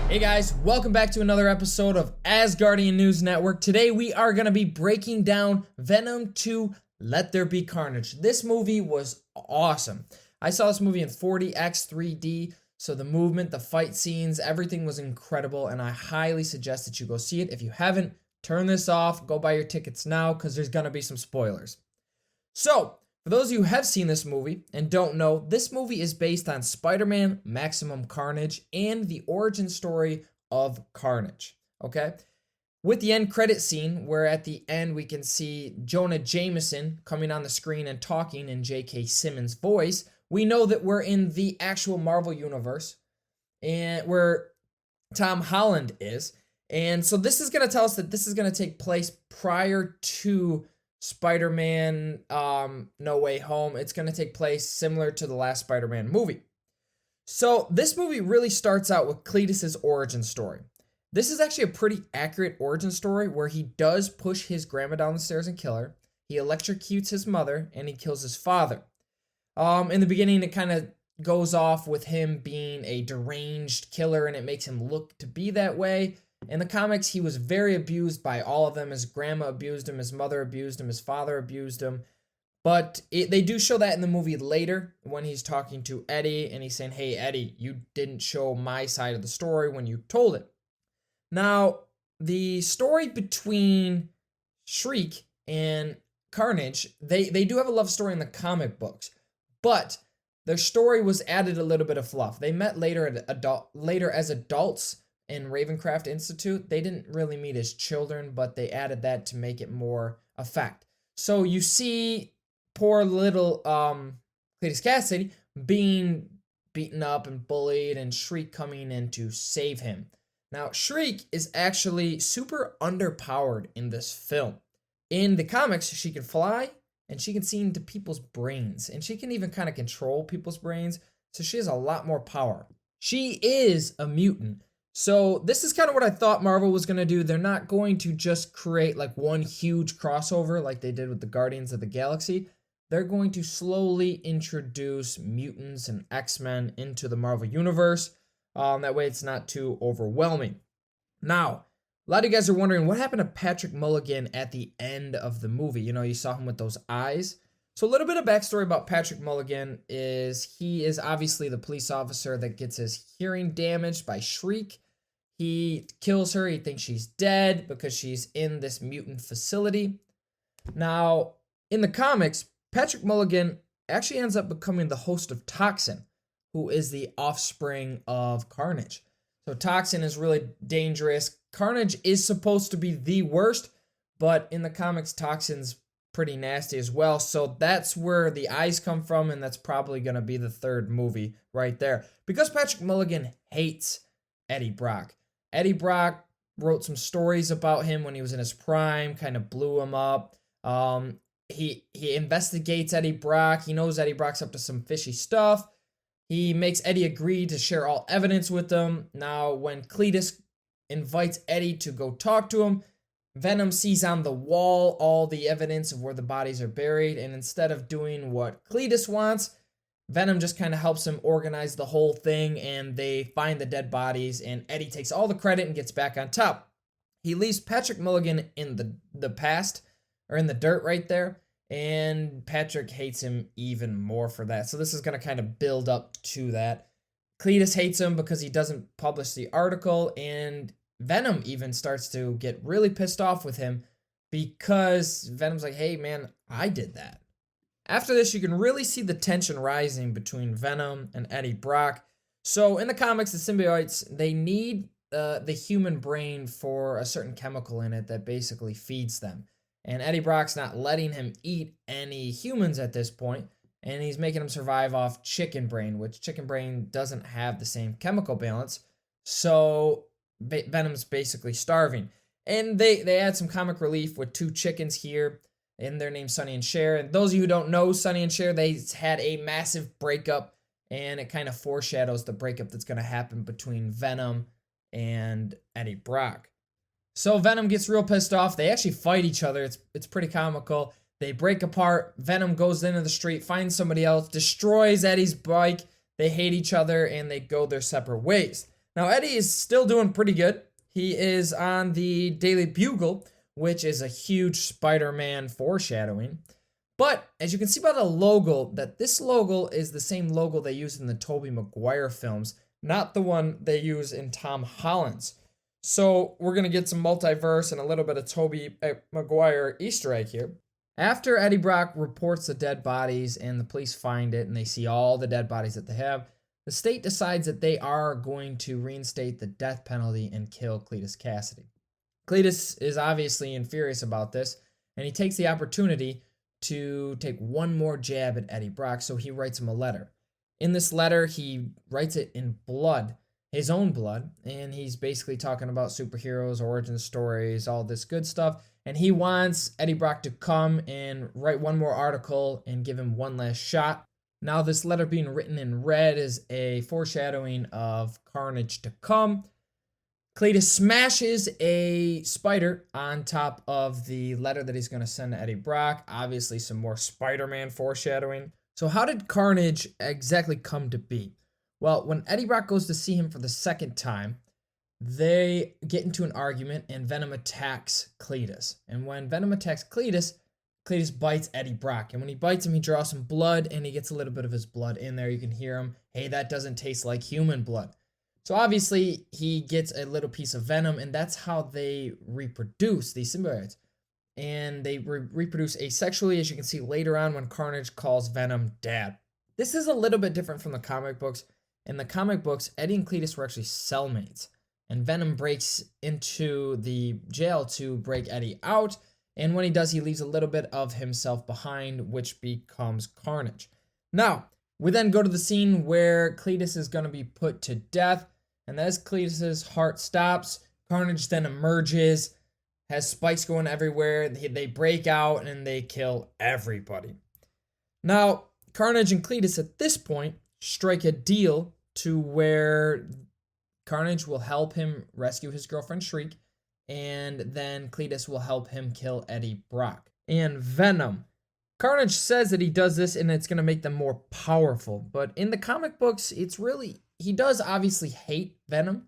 Hey guys, welcome back to another episode of Asgardian News Network. Today we are going to be breaking down Venom 2, There Be Carnage. This movie was awesome. I saw this movie in 40x 3D, so the movement, the fight scenes, everything was incredible, and I highly suggest that you go see it. If you haven't, turn this off, go buy your tickets now, because there's going to be some spoilers. So, for those of you who have seen this movie and don't know, this movie is based on Spider-Man Maximum Carnage and the origin story of Carnage, okay? With the end credit scene, where at the end we can see Jonah Jameson coming on the screen and talking in J.K. Simmons' voice, we know that we're in the actual Marvel Universe, and where Tom Holland is. And so this is going to tell us that this is going to take place prior to Spider-Man No Way Home. It's going to take place similar to the last Spider-Man movie. So this movie really starts out with Cletus's origin story. This is actually a pretty accurate origin story where he does push his grandma down the stairs and kill her. He electrocutes his mother and he kills his father. In the beginning, it kind of goes off with him being a deranged killer and it makes him look to be that way. In the comics, he was very abused by all of them. His grandma abused him, his mother abused him, his father abused him. But they do show that in the movie later when he's talking to Eddie and he's saying, hey, Eddie, you didn't show my side of the story when you told it. Now, the story between Shriek and Carnage, they do have a love story in the comic books, but their story was added a little bit of fluff. They met later as adults in Ravencraft Institute. They didn't really meet as children, but they added that to make it more effect. So you see poor little Cletus Cassidy being beaten up and bullied and Shriek coming in to save him. Now, Shriek is actually super underpowered in this film. In the comics, she can fly and she can see into people's brains and she can even kind of control people's brains. So she has a lot more power. She is a mutant. So this is kind of what I thought Marvel was going to do. They're not going to just create like one huge crossover like they did with the Guardians of the Galaxy. They're going to slowly introduce mutants and X-Men into the Marvel Universe. That way it's not too overwhelming. Now, a lot of you guys are wondering what happened to Patrick Mulligan at the end of the movie. You know, you saw him with those eyes. So a little bit of backstory about Patrick Mulligan is he is obviously the police officer that gets his hearing damaged by Shriek. He kills her. He thinks she's dead because she's in this mutant facility. Now, in the comics, Patrick Mulligan actually ends up becoming the host of Toxin, who is the offspring of Carnage. So Toxin is really dangerous. Carnage is supposed to be the worst, but in the comics, Toxin's pretty nasty as well. So that's where the eyes come from, and that's probably going to be the third movie right there. Because Patrick Mulligan hates Eddie Brock. Eddie Brock wrote some stories about him when he was in his prime, kind of blew him up. He investigates Eddie Brock. He knows Eddie Brock's up to some fishy stuff. He makes Eddie agree to share all evidence with him. Now, when Cletus invites Eddie to go talk to him, Venom sees on the wall all the evidence of where the bodies are buried, and instead of doing what Cletus wants, Venom just kind of helps him organize the whole thing, and they find the dead bodies, and Eddie takes all the credit and gets back on top. He leaves Patrick Mulligan in the past, or in the dirt right there, and Patrick hates him even more for that. So this is going to kind of build up to that. Cletus hates him because he doesn't publish the article, and Venom even starts to get really pissed off with him because Venom's like, hey man, I did that. After this, you can really see the tension rising between Venom and Eddie Brock. So in the comics, the symbiotes, they need the human brain for a certain chemical in it that basically feeds them. And Eddie Brock's not letting him eat any humans at this point, and he's making him survive off chicken brain, which chicken brain doesn't have the same chemical balance. So Venom's basically starving. And they add some comic relief with two chickens here, and their names Sonny and Cher. And those of you who don't know Sonny and Cher, they had a massive breakup, and it kind of foreshadows the breakup that's going to happen between Venom and Eddie Brock. So Venom gets real pissed off. They actually fight each other. It's pretty comical. They break apart. Venom goes into the street, finds somebody else, destroys Eddie's bike. They hate each other, and they go their separate ways. Now, Eddie is still doing pretty good. He is on the Daily Bugle, which is a huge Spider-Man foreshadowing. But as you can see by the logo, that this logo is the same logo they used in the Tobey Maguire films, not the one they use in Tom Holland's. So we're going to get some multiverse and a little bit of Tobey Maguire Easter egg here. After Eddie Brock reports the dead bodies and the police find it and they see all the dead bodies that they have, the state decides that they are going to reinstate the death penalty and kill Cletus Cassidy. Cletus is obviously furious about this, and he takes the opportunity to take one more jab at Eddie Brock, so he writes him a letter. In this letter, he writes it in blood, his own blood, and he's basically talking about superheroes, origin stories, all this good stuff, and he wants Eddie Brock to come and write one more article and give him one last shot. Now, this letter being written in red is a foreshadowing of Carnage to come. Cletus smashes a spider on top of the letter that he's going to send to Eddie Brock. Obviously, some more Spider-Man foreshadowing. So how did Carnage exactly come to be? Well, when Eddie Brock goes to see him for the second time, they get into an argument and Venom attacks Cletus. And when Venom attacks Cletus, Cletus bites Eddie Brock. And when he bites him, he draws some blood and he gets a little bit of his blood in there. You can hear him, hey, that doesn't taste like human blood. So obviously, he gets a little piece of venom, and that's how they reproduce, these symbiotes. And they reproduce asexually, as you can see later on when Carnage calls Venom Dad. This is a little bit different from the comic books. In the comic books, Eddie and Cletus were actually cellmates. And Venom breaks into the jail to break Eddie out. And when he does, he leaves a little bit of himself behind, which becomes Carnage. Now, we then go to the scene where Cletus is going to be put to death. And as Cletus's heart stops, Carnage then emerges, has spikes going everywhere. They break out and they kill everybody. Now, Carnage and Cletus at this point strike a deal to where Carnage will help him rescue his girlfriend Shriek, and then Cletus will help him kill Eddie Brock. And Venom. Carnage says that he does this and it's going to make them more powerful. But in the comic books, he does obviously hate Venom,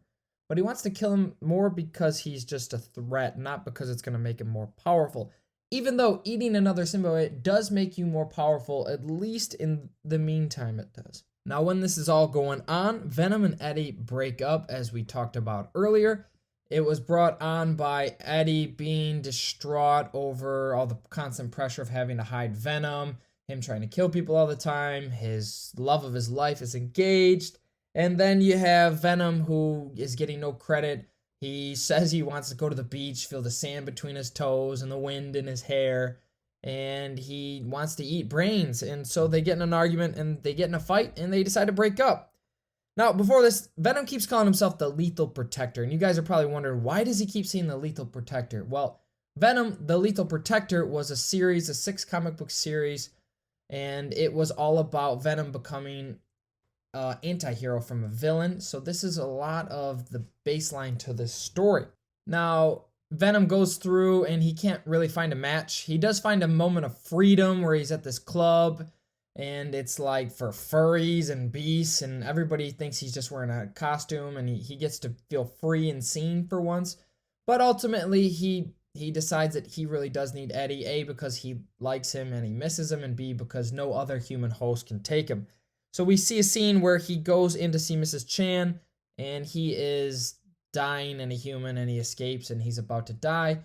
but he wants to kill him more because he's just a threat, not because it's going to make him more powerful. Even though eating another symbiote does make you more powerful, at least in the meantime it does. Now, when this is all going on, Venom and Eddie break up, as we talked about earlier. It was brought on by Eddie being distraught over all the constant pressure of having to hide Venom, him trying to kill people all the time, his love of his life is engaged, and then you have Venom, who is getting no credit. He says he wants to go to the beach, feel the sand between his toes and the wind in his hair, and he wants to eat brains. And so they get in an argument and they get in a fight and they decide to break up. Now, before this, Venom keeps calling himself the Lethal Protector, and you guys are probably wondering, why does he keep saying the Lethal Protector? Well, Venom, the Lethal Protector, was a 6 comic book series, and it was all about Venom becoming an anti-hero from a villain. So this is a lot of the baseline to this story. Now, Venom goes through and he can't really find a match. He does find a moment of freedom where he's at this club and it's like for furries and beasts and everybody thinks he's just wearing a costume and he gets to feel free and seen for once. But ultimately he decides that he really does need Eddie, A, because he likes him and he misses him, and B, because no other human host can take him. So we see a scene where he goes in to see Mrs. Chan and he is dying and a human and he escapes and he's about to die.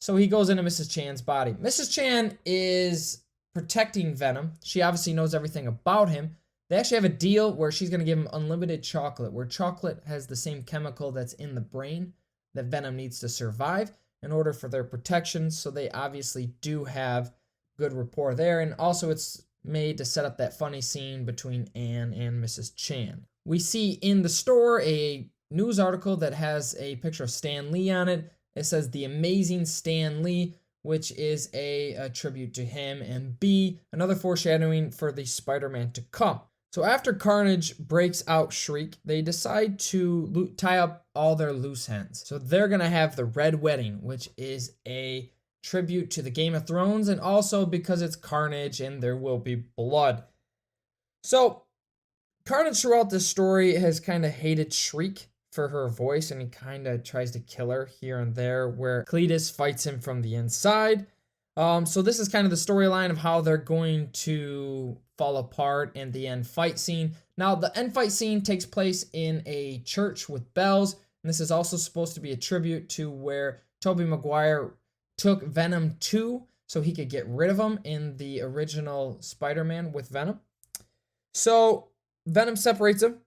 So he goes into Mrs. Chan's body. Mrs. Chan is protecting Venom. She obviously knows everything about him. They actually have a deal where she's going to give him unlimited chocolate, where chocolate has the same chemical that's in the brain that Venom needs to survive in order for their protection. So they obviously do have good rapport there. And also it's made to set up that funny scene between Anne and Mrs. Chan. We see in the store a news article that has a picture of Stan Lee on it. It says The Amazing Stan Lee, which is a tribute to him, and B, another foreshadowing for the Spider-Man to come. So after Carnage breaks out Shriek, they decide to tie up all their loose ends. So they're going to have the Red Wedding, which is a tribute to the Game of Thrones, and also because it's Carnage and there will be blood. So Carnage throughout this story has kind of hated Shriek for her voice, and he kind of tries to kill her here and there, where Cletus fights him from the inside. So this is kind of the storyline of how they're going to fall apart in the end fight scene. Now, the end fight scene takes place in a church with bells, and this is also supposed to be a tribute to where Tobey Maguire took Venom to so he could get rid of him in the original Spider-Man with Venom. So Venom separates him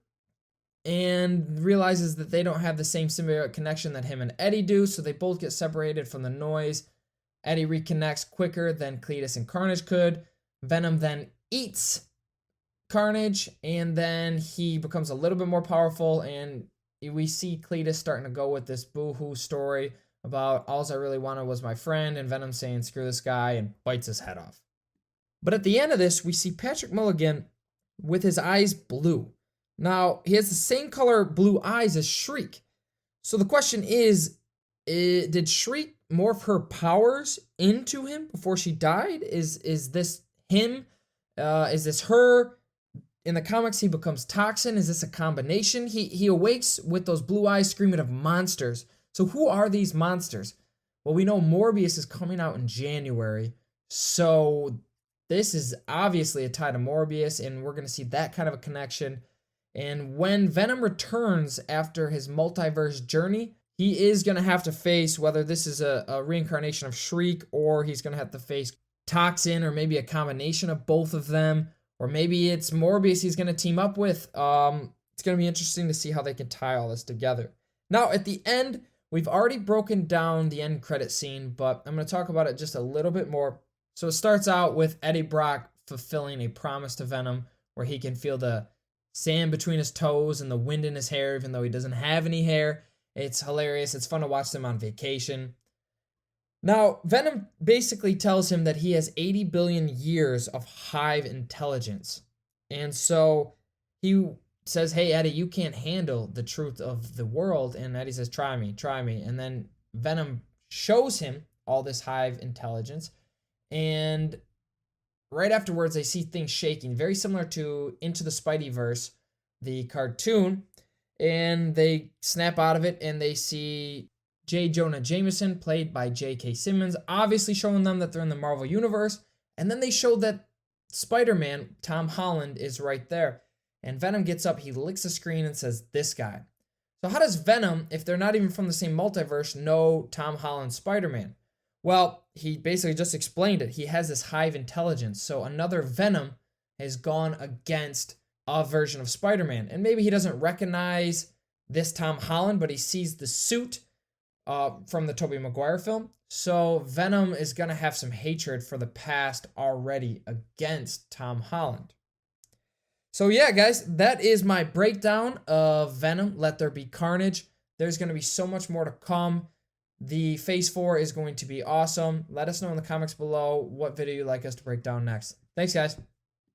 and realizes that they don't have the same symbiotic connection that him and Eddie do, so they both get separated from the noise. Eddie reconnects quicker than Cletus and Carnage could. Venom then eats Carnage, and then he becomes a little bit more powerful, and we see Cletus starting to go with this boo-hoo story about all I really wanted was my friend, and Venom saying, screw this guy, and bites his head off. But at the end of this, we see Patrick Mulligan with his eyes blue. Now, he has the same color blue eyes as Shriek. So the question is, did Shriek morph her powers into him before she died? Is this him? Is this her? In the comics, he becomes Toxin. Is this a combination? He awakes with those blue eyes screaming of monsters. So who are these monsters? Well, we know Morbius is coming out in January. So this is obviously a tie to Morbius, and we're going to see that kind of a connection. And when Venom returns after his multiverse journey, he is going to have to face whether this is a reincarnation of Shriek, or he's going to have to face Toxin, or maybe a combination of both of them, or maybe it's Morbius he's going to team up with. It's going to be interesting to see how they can tie all this together. Now, at the end, we've already broken down the end credit scene, but I'm going to talk about it just a little bit more. So it starts out with Eddie Brock fulfilling a promise to Venom where he can feel the sand between his toes and the wind in his hair, even though he doesn't have any hair. It's hilarious. It's fun to watch them on vacation. Now, Venom basically tells him that he has 80 billion years of hive intelligence. And so he says, hey, Eddie, you can't handle the truth of the world. And Eddie says, try me. And then Venom shows him all this hive intelligence. And right afterwards, they see things shaking, very similar to Into the Spideyverse, the cartoon. And they snap out of it, and they see J. Jonah Jameson, played by J.K. Simmons, obviously showing them that they're in the Marvel Universe. And then they show that Spider-Man, Tom Holland, is right there. And Venom gets up, he licks the screen and says, this guy. So how does Venom, if they're not even from the same multiverse, know Tom Holland's Spider-Man? Well, he basically just explained it. He has this hive intelligence. So another Venom has gone against a version of Spider-Man. And maybe he doesn't recognize this Tom Holland, but he sees the suit from the Tobey Maguire film. So Venom is going to have some hatred for the past already against Tom Holland. So yeah, guys, that is my breakdown of Venom, Let There Be Carnage. There's going to be so much more to come. The Phase 4 is going to be awesome. Let us know in the comments below what video you'd like us to break down next. Thanks, guys.